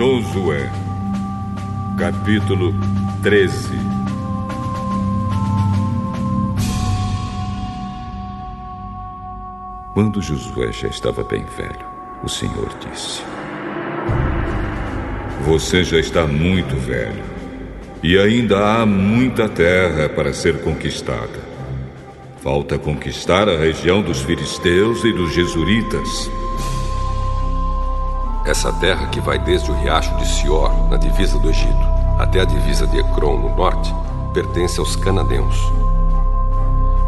Josué, capítulo 13. Quando Josué já estava bem velho, o Senhor disse: Você já está muito velho, e ainda há muita terra para ser conquistada. Falta conquistar a região dos filisteus e dos jesuritas. Essa terra que vai desde o riacho de Sior, na divisa do Egito, até a divisa de Ecrom, no norte, pertence aos cananeus.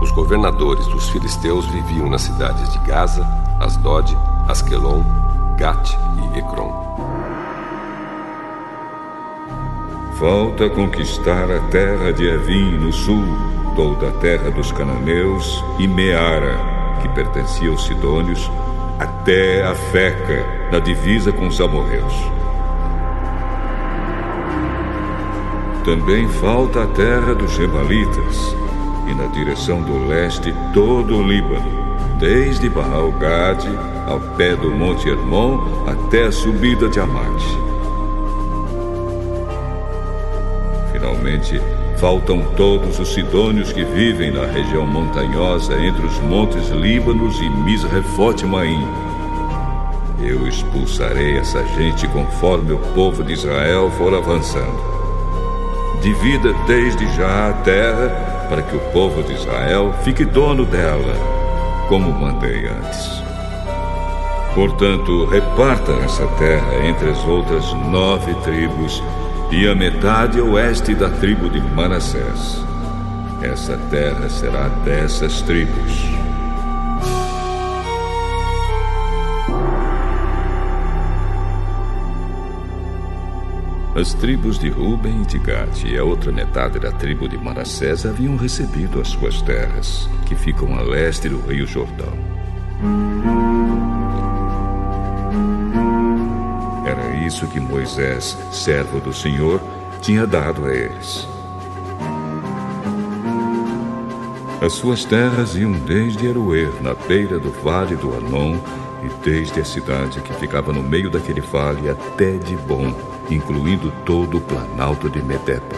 Os governadores dos filisteus viviam nas cidades de Gaza, Asdod, Asquelon, Gat e Ecrom. Falta conquistar a terra de Evim, no sul, toda a terra dos cananeus, e Meara, que pertencia aos sidônios, até a Feca, na divisa com os amorreus. Também falta a terra dos Gemalitas, e na direção do leste todo o Líbano, desde Baal-Gade ao pé do Monte Hermon até a subida de Amate. Finalmente, faltam todos os sidônios que vivem na região montanhosa entre os montes Líbanos e Misrefote-Maim. Eu expulsarei essa gente conforme o povo de Israel for avançando. Divida desde já a terra para que o povo de Israel fique dono dela, como mandei antes. Portanto, reparta essa terra entre as outras 9 tribos e a metade oeste da tribo de Manassés. Essa terra será dessas tribos. As tribos de Ruben e de Gad e a outra metade da tribo de Manassés haviam recebido as suas terras, que ficam a leste do rio Jordão. Era isso que Moisés, servo do Senhor, tinha dado a eles. As suas terras iam desde Aroer, na beira do vale do Arnon, e desde a cidade que ficava no meio daquele vale até Dibon, incluindo todo o planalto de Medepa.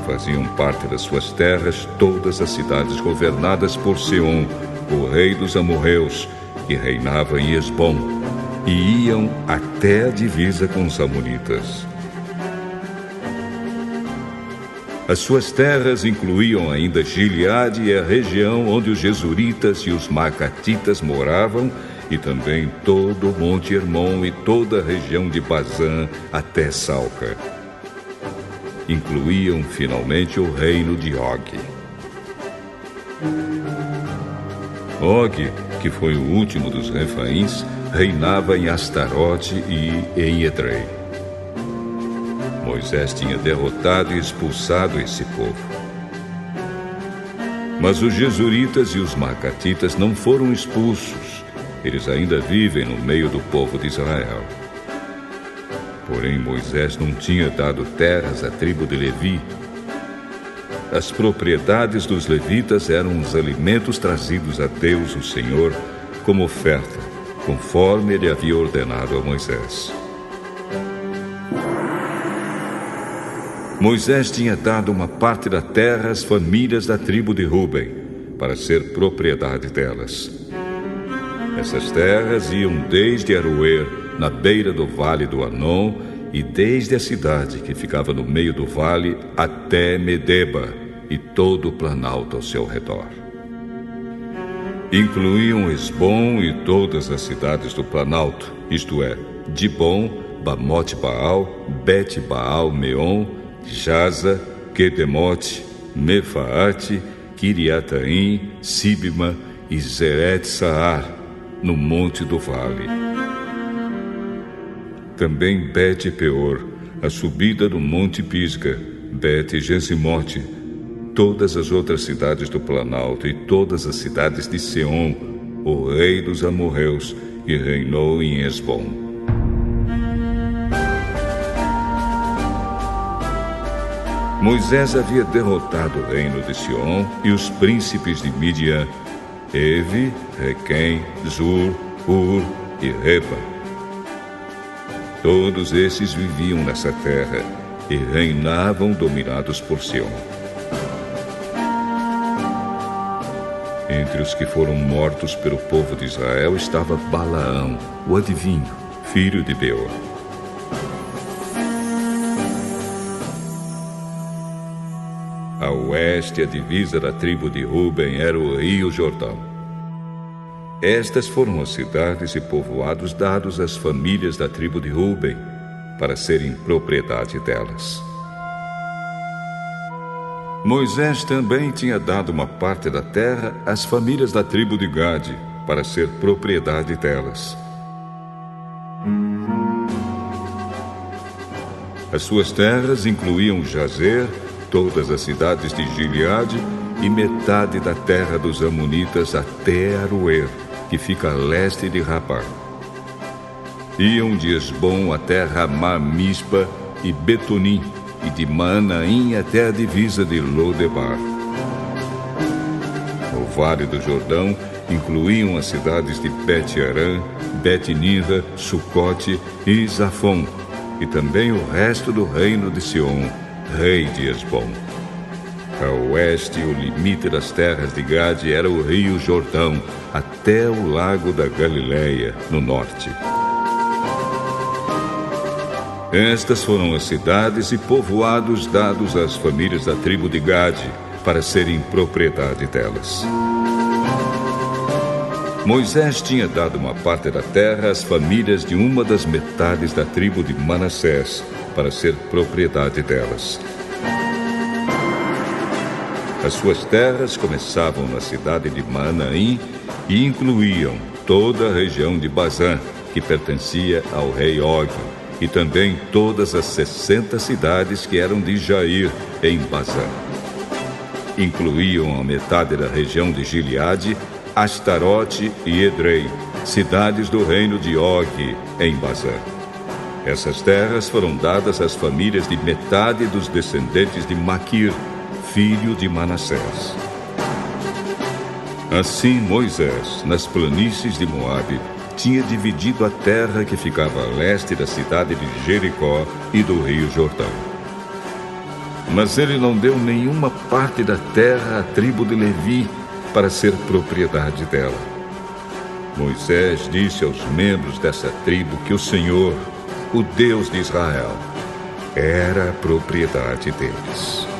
Faziam parte das suas terras todas as cidades governadas por Seom, o rei dos amorreus, que reinava em Esbom, e iam até a divisa com os amonitas. As suas terras incluíam ainda Gileade e a região onde os jesuritas e os maacatitas moravam, e também todo o Monte Hermon e toda a região de Bazã até Salca. Incluíam finalmente o reino de Og. Og, que foi o último dos Refaíns, reinava em Astarote e em Edrei. Moisés tinha derrotado e expulsado esse povo. Mas os jesuritas e os maacatitas não foram expulsos. Eles ainda vivem no meio do povo de Israel. Porém, Moisés não tinha dado terras à tribo de Levi. As propriedades dos levitas eram os alimentos trazidos a Deus, o Senhor, como oferta, conforme ele havia ordenado a Moisés. Moisés tinha dado uma parte da terra às famílias da tribo de Ruben, para ser propriedade delas. Essas terras iam desde Aroer, na beira do vale do Arnon, e desde a cidade que ficava no meio do vale até Medeba e todo o planalto ao seu redor. Incluíam Esbom e todas as cidades do planalto, isto é, Dibon, Bamote-Baal, Bet-Baal-Meon, Jaza, Quedemote, Mefaate, Kiriataim, Sibma e Zeret-Saar, no monte do vale. Também Bet-Peor, a subida do monte Pisga, Bet-Gesimote, todas as outras cidades do planalto e todas as cidades de Seom, o rei dos amorreus, que reinou em Esbom. Moisés havia derrotado o reino de Sion e os príncipes de Midian, Evi, Requém, Zur, Ur e Reba. Todos esses viviam nessa terra e reinavam dominados por Sion. Entre os que foram mortos pelo povo de Israel estava Balaão, o adivinho, filho de Beor. A oeste, a divisa da tribo de Ruben era o rio Jordão. Estas foram as cidades e povoados dados às famílias da tribo de Ruben para serem propriedade delas. Moisés também tinha dado uma parte da terra às famílias da tribo de Gade para ser propriedade delas. As suas terras incluíam Jazer, todas as cidades de Gileade e metade da terra dos Amonitas até Aroer, que fica a leste de Rabá. Iam de Esbom até Ramá Mispa e Betonim, e de Maanaim até a divisa de Lodebar. O Vale do Jordão incluíam as cidades de Bet-Arã, Bet-Nimra, Sucote e Zafon, e também o resto do reino de Sion, rei de Esbom. A oeste, o limite das terras de Gade era o rio Jordão, até o lago da Galileia, no norte. Estas foram as cidades e povoados dados às famílias da tribo de Gade para serem propriedade delas. Moisés tinha dado uma parte da terra às famílias de uma das metades da tribo de Manassés para ser propriedade delas. As suas terras começavam na cidade de Maanaim e incluíam toda a região de Bazã, que pertencia ao rei Og, e também todas as 60 cidades que eram de Jair, em Bazã. Incluíam a metade da região de Gileade, Astarote e Edrei, cidades do reino de Og, em Bazã. Essas terras foram dadas às famílias de metade dos descendentes de Maquir, filho de Manassés. Assim Moisés, nas planícies de Moabe, tinha dividido a terra que ficava a leste da cidade de Jericó e do rio Jordão. Mas ele não deu nenhuma parte da terra à tribo de Levi para ser propriedade dela. Moisés disse aos membros dessa tribo que o Senhor, o Deus de Israel, era a propriedade deles.